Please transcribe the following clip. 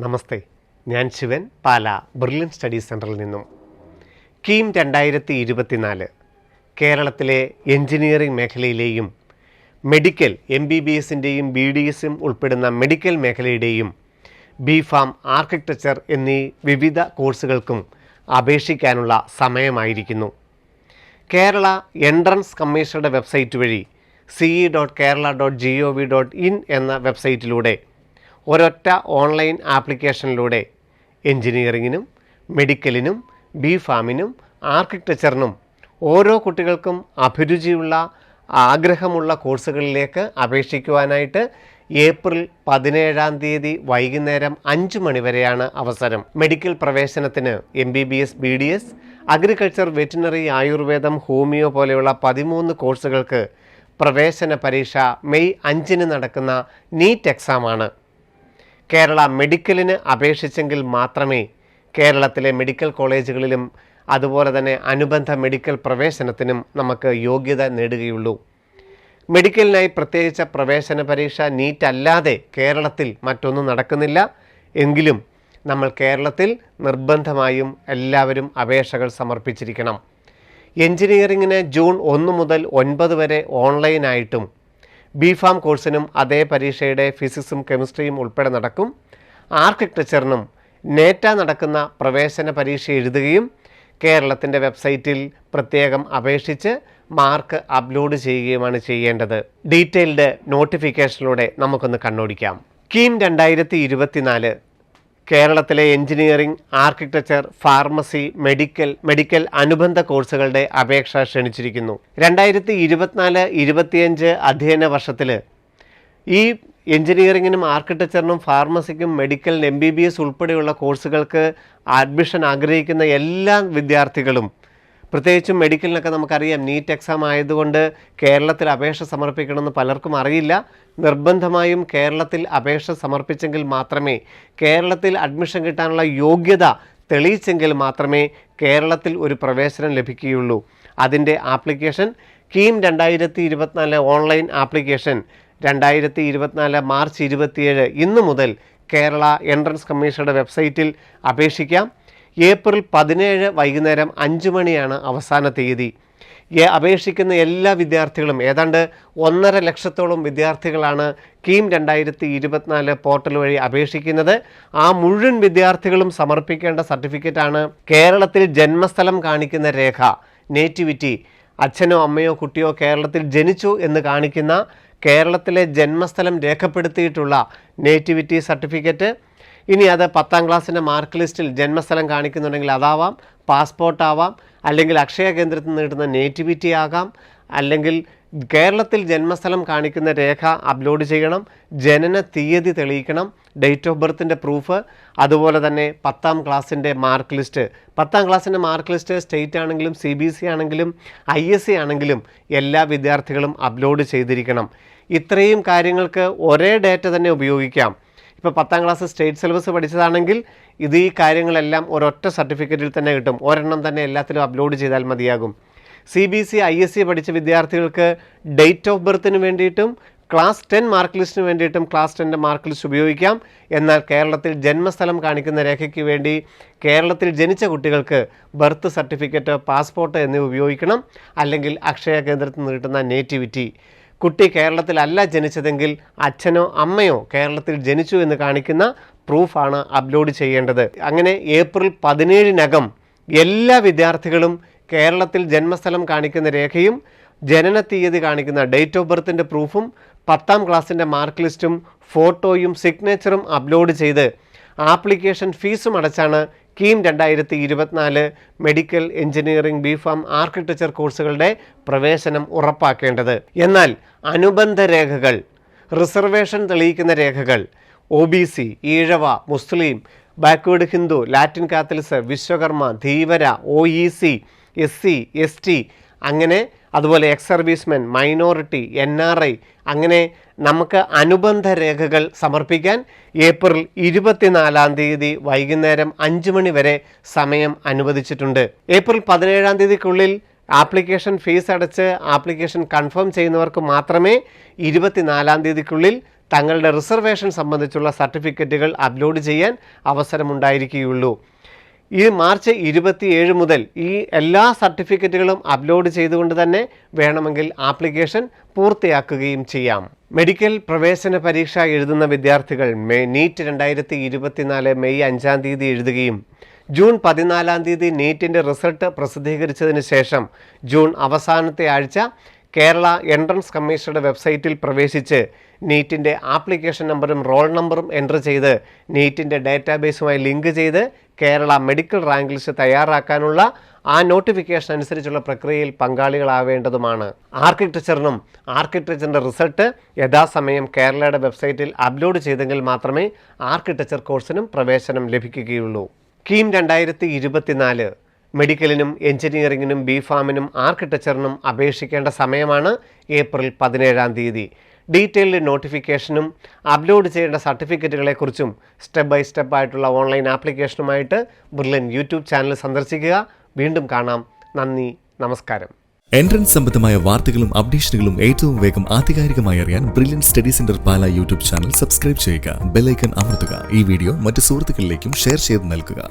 നമസ്തേ, ഞാൻ ശിവൻ, പാല brilliant studies സെൻറ്ററിൽ നിന്നും. കീം 2024 കേരളത്തിലെ എഞ്ചിനീയറിംഗ് മേഖലയിലെയും മെഡിക്കൽ MBBSൻ്റെയും BDSും ഉൾപ്പെടുന്ന മെഡിക്കൽ മേഖലയുടെയും ബിഫാം, ആർക്കിടെക്ചർ എന്നീ വിവിധ കോഴ്സുകൾക്കും അപേക്ഷിക്കാനുള്ള സമയമായിരിക്കുന്നു. കേരള എൻട്രൻസ് കമ്മീഷനുടെ വെബ്സൈറ്റ് വഴി ce.kerala.gov.in എന്ന വെബ്സൈറ്റിലൂടെ ഒരൊറ്റ ഓൺലൈൻ ആപ്ലിക്കേഷനിലൂടെ എഞ്ചിനീയറിങ്ങിനും മെഡിക്കലിനും ബിഫാമിനും ആർക്കിടെക്ചറിനും ഓരോ കുട്ടികൾക്കും അഭിരുചിയുള്ള ആഗ്രഹമുള്ള കോഴ്സുകളിലേക്ക് അപേക്ഷിക്കുവാനായിട്ട് ഏപ്രിൽ 17 വൈകുന്നേരം 5 മണി വരെയാണ് അവസരം. മെഡിക്കൽ പ്രവേശനത്തിന് MBBS, BDS, അഗ്രികൾച്ചർ, വെറ്റിനറി, ആയുർവേദം, ഹോമിയോ പോലെയുള്ള 13 കോഴ്സുകൾക്ക് പ്രവേശന പരീക്ഷ മെയ് 5 നടക്കുന്ന നീറ്റ് എക്സാമാണ്. കേരള മെഡിക്കലിന് അപേക്ഷിച്ചെങ്കിൽ മാത്രമേ കേരളത്തിലെ മെഡിക്കൽ കോളേജുകളിലും അതുപോലെ തന്നെ അനുബന്ധ മെഡിക്കൽ പ്രവേശനത്തിനും നമുക്ക് യോഗ്യത നേടുകയുള്ളൂ. മെഡിക്കലിനായി പ്രത്യേകിച്ച പ്രവേശന പരീക്ഷ നീറ്റ് അല്ലാതെ കേരളത്തിൽ മറ്റൊന്നും നടക്കുന്നില്ല. എങ്കിലും നമ്മൾ കേരളത്തിൽ നിർബന്ധമായും എല്ലാവരും അപേക്ഷകൾ സമർപ്പിച്ചിരിക്കണം. എഞ്ചിനീയറിങ്ങിന് ജൂൺ 1 മുതൽ 9 വരെ ഓൺലൈനായിട്ടും ബിഫാം കോഴ്സിനും അതേ പരീക്ഷയുടെ ഫിസിക്സും കെമിസ്ട്രിയും ഉൾപ്പെടെ നടക്കും. ആർക്കിടെക്ചറിനും നേറ്റ നടക്കുന്ന പ്രവേശന പരീക്ഷ എഴുതുകയും കേരളത്തിൻ്റെ വെബ്സൈറ്റിൽ പ്രത്യേകം അപേക്ഷിച്ച് മാർക്ക് അപ്ലോഡ് ചെയ്യുകയുമാണ് ചെയ്യേണ്ടത്. ഡീറ്റെയിൽഡ് നോട്ടിഫിക്കേഷനിലൂടെ നമുക്കൊന്ന് കണ്ണോടിക്കാം. കീം 2024 കേരളത്തിലെ എഞ്ചിനീയറിംഗ്, ആർക്കിടെക്ചർ, ഫാർമസി, മെഡിക്കൽ അനുബന്ധ കോഴ്സുകളുടെ അപേക്ഷ ക്ഷണിച്ചിരിക്കുന്നു. 2024-25 അധ്യയന വർഷത്തിൽ ഈ എഞ്ചിനീയറിങ്ങിനും ആർക്കിടെക്ചറിനും ഫാർമസിക്കും മെഡിക്കൽ MBBS ഉൾപ്പെടെയുള്ള കോഴ്സുകൾക്ക് അഡ്മിഷൻ ആഗ്രഹിക്കുന്ന എല്ലാ വിദ്യാർത്ഥികളും, പ്രത്യേകിച്ചും മെഡിക്കലിനൊക്കെ നമുക്കറിയാം നീറ്റ് എക്സാം ആയതുകൊണ്ട് കേരളത്തിൽ അപേക്ഷ സമർപ്പിക്കണമെന്ന് പലർക്കും അറിയില്ല. നിർബന്ധമായും കേരളത്തിൽ അപേക്ഷ സമർപ്പിച്ചെങ്കിൽ മാത്രമേ, കേരളത്തിൽ അഡ്മിഷൻ കിട്ടാനുള്ള യോഗ്യത തെളിയിച്ചെങ്കിൽ മാത്രമേ കേരളത്തിൽ ഒരു പ്രവേശനം ലഭിക്കുകയുള്ളൂ. അതിൻ്റെ application KEAM 2024 online application 2024 March 27 ഇന്ന് മുതൽ കേരള എൻട്രൻസ് കമ്മീഷനുടെ വെബ്സൈറ്റിൽ അപേക്ഷിക്കാം. ഏപ്രിൽ 17 വൈകുന്നേരം 5 മണിയാണ് അവസാന തീയതി. അപേക്ഷിക്കുന്ന എല്ലാ വിദ്യാർത്ഥികളും, ഏതാണ്ട് 1.5 ലക്ഷത്തോളം വിദ്യാർത്ഥികളാണ് കീം 2024 പോർട്ടൽ വഴി അപേക്ഷിക്കുന്നത്. ആ മുഴുവൻ വിദ്യാർത്ഥികളും സമർപ്പിക്കേണ്ട സർട്ടിഫിക്കറ്റാണ് കേരളത്തിൽ ജന്മസ്ഥലം കാണിക്കുന്ന രേഖ, നേറ്റിവിറ്റി. അച്ഛനോ അമ്മയോ കുട്ടിയോ കേരളത്തിൽ ജനിച്ചു എന്ന് കാണിക്കുന്ന, കേരളത്തിലെ ജന്മസ്ഥലം രേഖപ്പെടുത്തിയിട്ടുള്ള നേറ്റിവിറ്റി സർട്ടിഫിക്കറ്റ്. ഇനി അത് 10ാം ക്ലാസ്സിൻ്റെ മാർക്ക് ലിസ്റ്റിൽ ജന്മസ്ഥലം കാണിക്കുന്നുണ്ടെങ്കിൽ അതാവാം, പാസ്പോർട്ടാവാം, അല്ലെങ്കിൽ അക്ഷയ കേന്ദ്രത്തിൽ നിന്ന് കിട്ടുന്ന നേറ്റിവിറ്റി ആകാം, അല്ലെങ്കിൽ കേരളത്തിൽ ജന്മസ്ഥലം കാണിക്കുന്ന രേഖ അപ്ലോഡ് ചെയ്യണം, ജനന തീയതി തെളിയിക്കണം, ഡേറ്റ് ഓഫ് ബർത്തിൻ്റെ പ്രൂഫ്, അതുപോലെ തന്നെ 10ാം ക്ലാസ്സിൻ്റെ മാർക്ക് ലിസ്റ്റ്. 10ാം ക്ലാസ്സിൻ്റെ മാർക്ക് ലിസ്റ്റ് സ്റ്റേറ്റ് ആണെങ്കിലും CBSE ആണെങ്കിലും ISC ആണെങ്കിലും എല്ലാ വിദ്യാർത്ഥികളും അപ്ലോഡ് ചെയ്തിരിക്കണം. ഇത്രയും കാര്യങ്ങൾക്ക് ഒരേ ഡേറ്റ തന്നെ ഉപയോഗിക്കാം. ഇപ്പോൾ 10ാം ക്ലാസ് സ്റ്റേറ്റ് സിലബസ് പഠിച്ചതാണെങ്കിൽ ഈ കാര്യങ്ങളെല്ലാം ഒരൊറ്റ സർട്ടിഫിക്കറ്റിൽ തന്നെ കിട്ടും. ഒരെണ്ണം തന്നെ എല്ലാത്തിലും അപ്ലോഡ് ചെയ്താൽ മതിയാകും. CBSE ISC പഠിച്ച വിദ്യാർത്ഥികൾക്ക് ഡേറ്റ് ഓഫ് ബർത്തിന് വേണ്ടിയിട്ടും ക്ലാസ് 10 മാർക്ക് ലിസ്റ്റിന് വേണ്ടിയിട്ടും ക്ലാസ് 10 മാർക്ക് ലിസ്റ്റ് ഉപയോഗിക്കാം. എന്നാൽ കേരളത്തിൽ ജന്മസ്ഥലം കാണിക്കുന്ന രേഖയ്ക്ക് വേണ്ടി കേരളത്തിൽ ജനിച്ച കുട്ടികൾക്ക് ബർത്ത് സർട്ടിഫിക്കറ്റ്, പാസ്പോർട്ട് എന്നിവ ഉപയോഗിക്കണം. അല്ലെങ്കിൽ അക്ഷയ കേന്ദ്രത്തിൽ നിന്ന് കിട്ടുന്ന നേറ്റിവിറ്റി. കുട്ടി കേരളത്തിലല്ല ജനിച്ചതെങ്കിൽ അച്ഛനോ അമ്മയോ കേരളത്തിൽ ജനിച്ചു എന്ന് കാണിക്കുന്ന പ്രൂഫാണ് അപ്ലോഡ് ചെയ്യേണ്ടത്. അങ്ങനെ ഏപ്രിൽ 17 എല്ലാ വിദ്യാർത്ഥികളും കേരളത്തിൽ ജന്മസ്ഥലം കാണിക്കുന്ന രേഖയും ജനന തീയതി കാണിക്കുന്ന ഡേറ്റ് ഓഫ് ബർത്തിൻ്റെ പ്രൂഫും 10ാം ക്ലാസ്സിൻ്റെ മാർക്ക് ലിസ്റ്റും ഫോട്ടോയും സിഗ്നേച്ചറും അപ്ലോഡ് ചെയ്ത് ആപ്ലിക്കേഷൻ ഫീസും അടച്ചാണ് KEAM 2024 medical, engineering, B Pharm, architecture കോഴ്സുകളുടെ പ്രവേശനം ഉറപ്പാക്കേണ്ടത്. എന്നാൽ അനുബന്ധ രേഖകൾ, റിസർവേഷൻ തെളിയിക്കുന്ന രേഖകൾ, OBC, ഈഴവ, മുസ്ലിം, backward Hindu, Latin Catholics, Vishwakarma, Dheevara, OEC, SC, ST, അങ്ങനെ അതുപോലെ എക്സ് സർവീസ്മെൻ, മൈനോറിറ്റി, NRI, അങ്ങനെ നമുക്ക് അനുബന്ധ രേഖകൾ സമർപ്പിക്കാൻ ഏപ്രിൽ 24 വൈകുന്നേരം 5 മണി വരെ സമയം അനുവദിച്ചിട്ടുണ്ട്. ഏപ്രിൽ 17 ആപ്ലിക്കേഷൻ ഫീസ് അടച്ച് ആപ്ലിക്കേഷൻ കൺഫേം ചെയ്യുന്നവർക്ക് മാത്രമേ 24 തങ്ങളുടെ റിസർവേഷൻ സംബന്ധിച്ചുള്ള സർട്ടിഫിക്കറ്റുകൾ അപ്ലോഡ് ചെയ്യാൻ അവസരമുണ്ടായിരിക്കുകയുള്ളൂ. ഈ മാർച്ച് 27 മുതൽ ഈ എല്ലാ സർട്ടിഫിക്കറ്റുകളും അപ്ലോഡ് ചെയ്തുകൊണ്ട് തന്നെ വേണമെങ്കിൽ ആപ്ലിക്കേഷൻ പൂർത്തിയാക്കുകയും ചെയ്യാം. മെഡിക്കൽ പ്രവേശന പരീക്ഷ എഴുതുന്ന വിദ്യാർത്ഥികൾ നീറ്റ് 2024 മെയ് 5-ാം തീയതി എഴുതുകയും ജൂൺ 14-ാം തീയതി നീറ്റിൻ്റെ റിസൾട്ട് പ്രസിദ്ധീകരിച്ചതിന് ശേഷം ജൂൺ അവസാനത്തെ ആഴ്ച കേരള എൻട്രൻസ് കമ്മീഷനുടെ വെബ്സൈറ്റിൽ പ്രവേശിച്ച് നീറ്റിൻ്റെ ആപ്ലിക്കേഷൻ നമ്പറും റോൾ നമ്പറും എൻ്റർ ചെയ്ത് നീറ്റിൻ്റെ ഡാറ്റാബേസുമായി ലിങ്ക് ചെയ്ത് കേരള മെഡിക്കൽ റാങ്ക് ലിസ്റ്റ് തയ്യാറാക്കാനുള്ള ആ നോട്ടിഫിക്കേഷൻ അനുസരിച്ചുള്ള പ്രക്രിയയിൽ പങ്കാളികളാവേണ്ടതുമാണ്. ആർക്കിടെക്ചറിൻ്റെ റിസൾട്ട് യഥാസമയം കേരളയുടെ വെബ്സൈറ്റിൽ അപ്ലോഡ് ചെയ്തെങ്കിൽ മാത്രമേ ആർക്കിടെക്ചർ കോഴ്സിനും പ്രവേശനം ലഭിക്കുകയുള്ളൂ. കീം 2024 മെഡിക്കലിനും എഞ്ചിനീയറിംഗിനും ബിഫാമിനും ആർക്കിടെക്ചറിനും അപേക്ഷിക്കേണ്ട സമയമാണ് ഏപ്രിൽ 17-ാം തീയതി. ഡീറ്റെയിൽഡ് നോട്ടിഫിക്കേഷനും അപ്ലോഡ് ചെയ്യേണ്ട സർട്ടിഫിക്കറ്റുകളെക്കുറിച്ചും സ്റ്റെപ്പ് ബൈ സ്റ്റെപ്പ് ആയിട്ടുള്ള ഓൺലൈൻ ആപ്ലിക്കേഷനുമായിട്ട് ബ്രില്യൻ യൂട്യൂബ് ചാനൽ സന്ദർശിക്കുക. വീണ്ടും കാണാം. നന്ദി, നമസ്കാരം. എൻട്രൻസ് സംബന്ധമായ വാർത്തകളും അപ്ഡേഷനുകളും ഏറ്റവും വേഗം ആധികാരികമായി അറിയാൻ ബ്രില്യൻ സ്റ്റഡി സെന്റർ പാല യൂട്യൂബ് ചാനൽ സബ്സ്ക്രൈബ് ചെയ്യുക. ബെൽ ഐക്കൺ അമർത്തുക. ഈ വീഡിയോ മറ്റ് സുഹൃത്തുക്കളിലേക്കും ഷെയർ ചെയ്ത് നൽകുക.